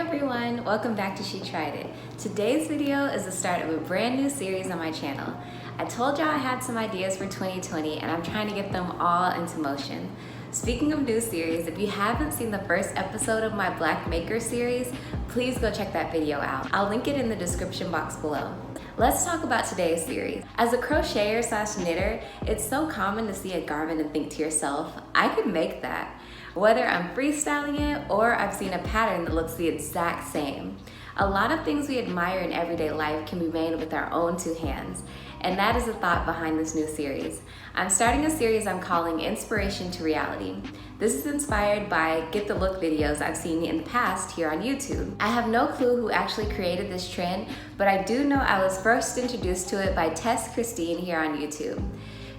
everyone, welcome back to She Tried It. Today's video is the start of a brand new series on my channel. I told y'all I had some ideas for 2020 and I'm trying to get them all into motion. Speaking of new series, if you haven't seen the first episode of my Black Maker series, please go check that video out. I'll link it in the description box below. Let's talk about today's series. As a crocheter / knitter, it's so common to see a garment and think to yourself, I could make that. Whether I'm freestyling it or I've seen a pattern that looks the exact same. A lot of things we admire in everyday life can be made with our own two hands. And that is the thought behind this new series. I'm starting a series I'm calling Inspiration to Reality. This is inspired by Get the Look videos I've seen in the past here on YouTube. I have no clue who actually created this trend, but I do know I was first introduced to it by Tess Christine here on YouTube.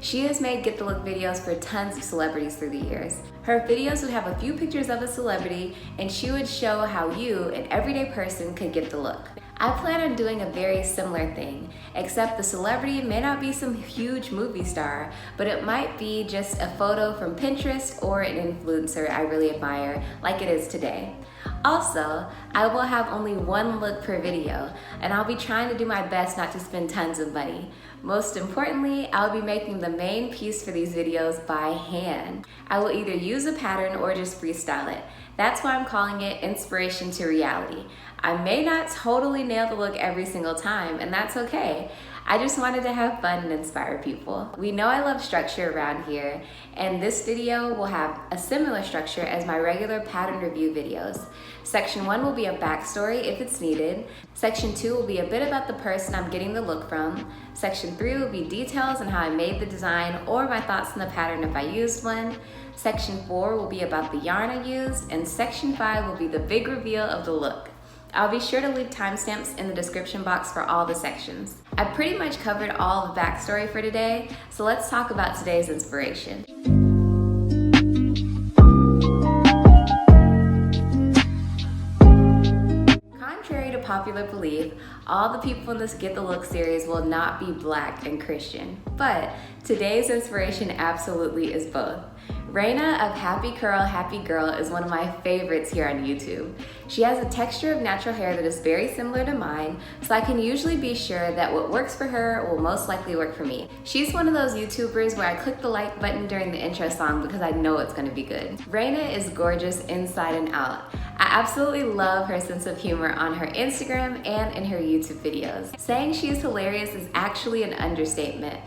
She has made Get the Look videos for tons of celebrities through the years. Her videos would have a few pictures of a celebrity and she would show how you, an everyday person, could get the look. I plan on doing a very similar thing, except the celebrity may not be some huge movie star, but it might be just a photo from Pinterest or an influencer I really admire, like it is today. Also, I will have only one look per video, and I'll be trying to do my best not to spend tons of money. Most importantly, I'll be making the main piece for these videos by hand. I will either use a pattern or just freestyle it. That's why I'm calling it Inspiration to Reality. I may not totally nail the look every single time, and that's okay. I just wanted to have fun and inspire people. We know I love structure around here, and this video will have a similar structure as my regular pattern review videos. Section 1 will be a backstory if it's needed. Section 2 will be a bit about the person I'm getting the look from. Section 3 will be details on how I made the design or my thoughts on the pattern if I used one. Section 4 will be about the yarn I used, and Section 5 will be the big reveal of the look. I'll be sure to leave timestamps in the description box for all the sections. I pretty much covered all the backstory for today, so let's talk about today's inspiration. Contrary to popular belief, all the people in this Get the Look series will not be Black and Christian, but today's inspiration absolutely is both. Raina of Happy Curl Happy Girl is one of my favorites here on YouTube. She has a texture of natural hair that is very similar to mine, so I can usually be sure that what works for her will most likely work for me. She's one of those YouTubers where I click the like button during the intro song because I know it's going to be good. Raina is gorgeous inside and out. I absolutely love her sense of humor on her Instagram and in her YouTube videos. Saying she's hilarious is actually an understatement.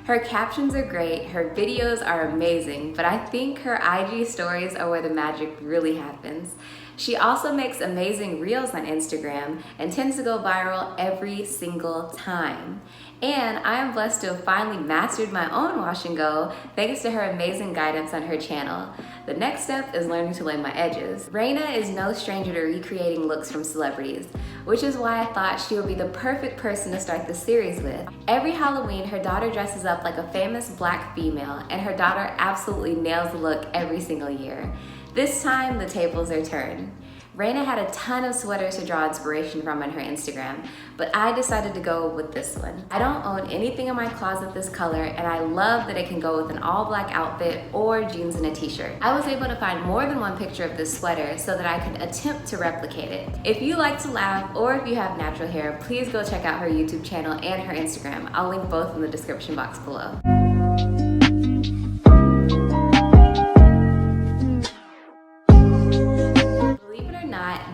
Her captions are great, her videos are amazing, but I think her IG stories are where the magic really happens. She also makes amazing reels on Instagram and tends to go viral every single time. And I am blessed to have finally mastered my own wash and go thanks to her amazing guidance on her channel. The next step is learning to lay my edges. Raina is no stranger to recreating looks from celebrities, which is why I thought she would be the perfect person to start this series with. Every Halloween, her daughter dresses up like a famous Black female, and her daughter absolutely nails the look every single year. This time, the tables are turned. Raina had a ton of sweaters to draw inspiration from on her Instagram, but I decided to go with this one. I don't own anything in my closet this color, and I love that it can go with an all black outfit or jeans and a t-shirt. I was able to find more than one picture of this sweater so that I could attempt to replicate it. If you like to laugh or if you have natural hair, please go check out her YouTube channel and her Instagram. I'll link both in the description box below.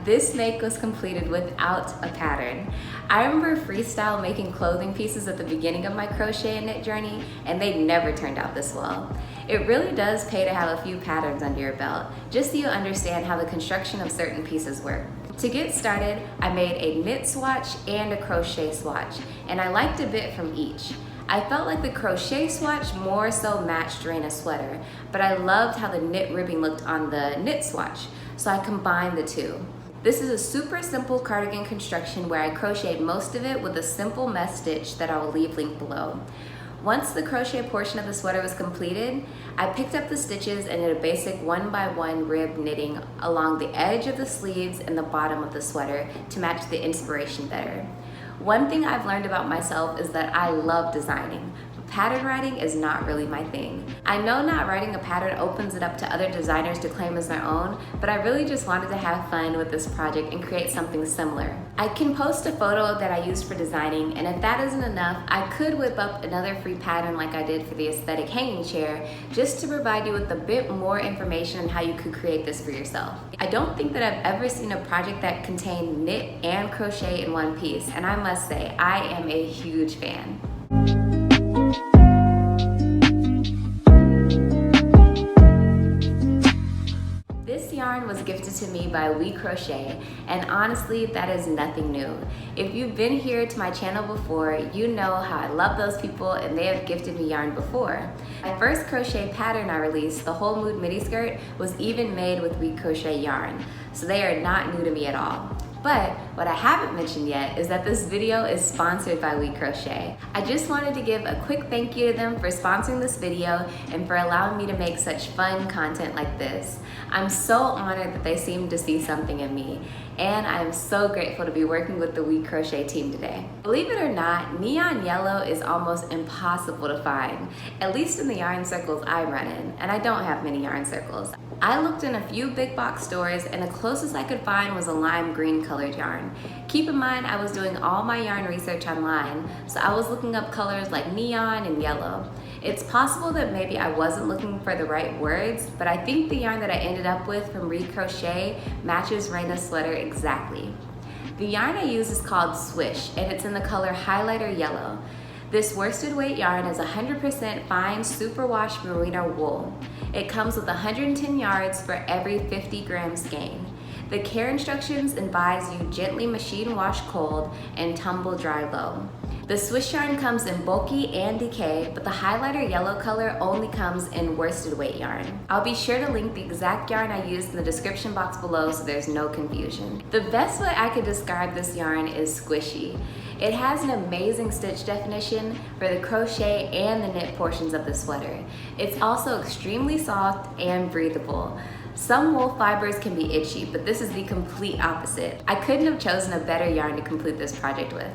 This make was completed without a pattern. I remember freestyle making clothing pieces at the beginning of my crochet and knit journey, and they never turned out this well. It really does pay to have a few patterns under your belt, just so you understand how the construction of certain pieces work. To get started, I made a knit swatch and a crochet swatch, and I liked a bit from each. I felt like the crochet swatch more so matched Raina's sweater, but I loved how the knit ribbing looked on the knit swatch, so I combined the two. This is a super simple cardigan construction where I crocheted most of it with a simple mesh stitch that I will leave linked below. Once the crochet portion of the sweater was completed, I picked up the stitches and did a basic 1x1 rib knitting along the edge of the sleeves and the bottom of the sweater to match the inspiration better. One thing I've learned about myself is that I love designing, pattern writing is not really my thing. I know not writing a pattern opens it up to other designers to claim as their own, but I really just wanted to have fun with this project and create something similar. I can post a photo that I used for designing, and if that isn't enough, I could whip up another free pattern like I did for the aesthetic hanging chair, just to provide you with a bit more information on how you could create this for yourself. I don't think that I've ever seen a project that contained knit and crochet in one piece, and I must say, I am a huge fan. This yarn was gifted to me by We Crochet, and honestly, that is nothing new. If you've been here to my channel before, you know how I love those people and they have gifted me yarn before. My first crochet pattern I released, the Whole Mood midi skirt, was even made with We Crochet yarn, so they are not new to me at all. But what I haven't mentioned yet is that this video is sponsored by We Crochet. I just wanted to give a quick thank you to them for sponsoring this video and for allowing me to make such fun content like this. I'm so honored that they seem to see something in me, and I'm so grateful to be working with the We Crochet team today. Believe it or not, neon yellow is almost impossible to find, at least in the yarn circles I run in, and I don't have many yarn circles. I looked in a few big box stores, and the closest I could find was a lime green colored yarn. Keep in mind, I was doing all my yarn research online, so I was looking up colors like neon and yellow. It's possible that maybe I wasn't looking for the right words, but I think the yarn that I ended up with from We Crochet matches Raina's sweater exactly. The yarn I use is called Swish, and it's in the color highlighter yellow. This worsted weight yarn is 100% fine superwash merino wool. It comes with 110 yards for every 50 grams gain. The care instructions advise you gently machine wash cold and tumble dry low. The Swish yarn comes in bulky and decay, but the highlighter yellow color only comes in worsted weight yarn. I'll be sure to link the exact yarn I used in the description box below so there's no confusion. The best way I could describe this yarn is squishy. It has an amazing stitch definition for the crochet and the knit portions of the sweater. It's also extremely soft and breathable. Some wool fibers can be itchy, but this is the complete opposite. I couldn't have chosen a better yarn to complete this project with.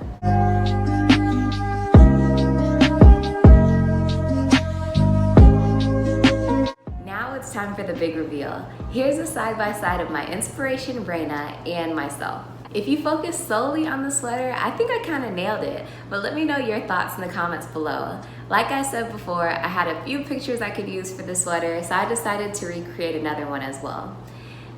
Now it's time for the big reveal. Here's a side-by-side of my inspiration, Raina, and myself. If you focus solely on the sweater, I think I kind of nailed it, but let me know your thoughts in the comments below. Like I said before, I had a few pictures I could use for the sweater, so I decided to recreate another one as well.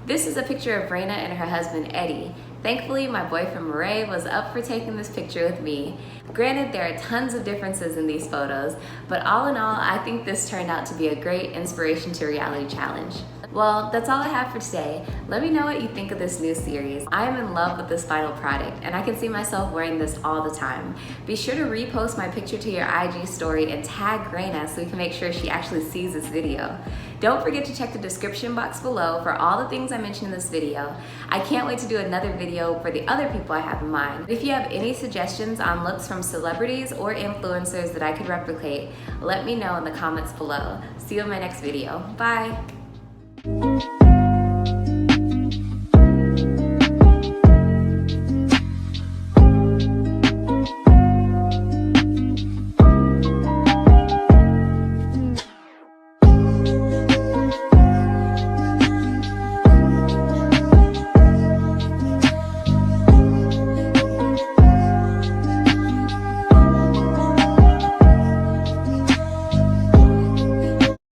This is a picture of Raina and her husband, Eddie. Thankfully, my boyfriend, Murray, was up for taking this picture with me. Granted, there are tons of differences in these photos, but all in all, I think this turned out to be a great inspiration to reality challenge. Well, that's all I have for today. Let me know what you think of this new series. I am in love with this final product, and I can see myself wearing this all the time. Be sure to repost my picture to your IG story and tag Raina so we can make sure she actually sees this video. Don't forget to check the description box below for all the things I mentioned in this video. I can't wait to do another video for the other people I have in mind. If you have any suggestions on looks from celebrities or influencers that I could replicate, let me know in the comments below. See you in my next video. Bye!